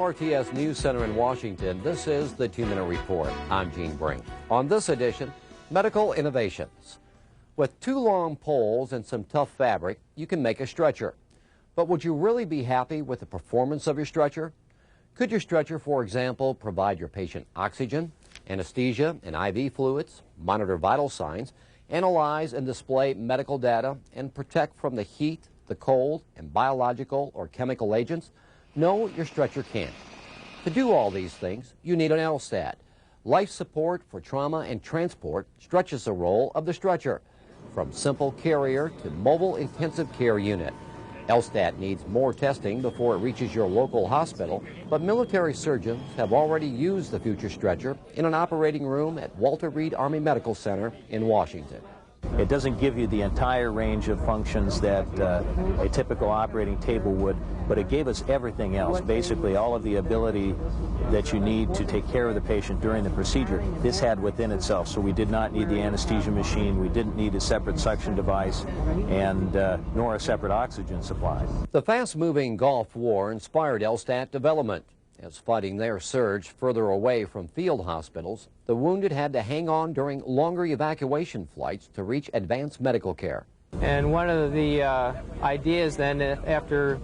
AFRTS News Center in Washington, this is the 2-Minute Report. I'm Gene Brink. On this edition, medical innovations. With 2 long poles and some tough fabric, you can make a stretcher. But would you really be happy with the performance of your stretcher? Could your stretcher, for example, provide your patient oxygen, anesthesia, and IV fluids, monitor vital signs, analyze and display medical data, and protect from the heat, the cold, and biological or chemical agents? No, your stretcher can't. To do all these things, you need an LSTAT. Life support for trauma and transport stretches the role of the stretcher, from simple carrier to mobile intensive care unit. LSTAT needs more testing before it reaches your local hospital, but military surgeons have already used the future stretcher in an operating room at Walter Reed Army Medical Center in Washington. It doesn't give you the entire range of functions that a typical operating table would, but it gave us everything else, basically all of the ability that you need to take care of the patient during the procedure. This had within itself, so we did not need the anesthesia machine, we didn't need a separate suction device, and nor a separate oxygen supply. The fast-moving Gulf War inspired LSTAT development. As fighting there surged further away from field hospitals, the wounded had to hang on during longer evacuation flights to reach advanced medical care. And one of the ideas then, after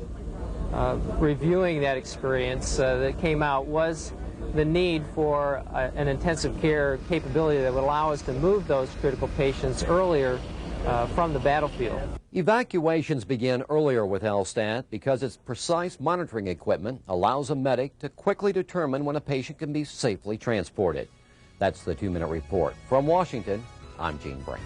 reviewing that experience that came out, was the need for an intensive care capability that would allow us to move those critical patients earlier from the battlefield. Evacuations begin earlier with LSTAT because its precise monitoring equipment allows a medic to quickly determine when a patient can be safely transported. That's the 2-Minute Report. From Washington, I'm Gene Brink.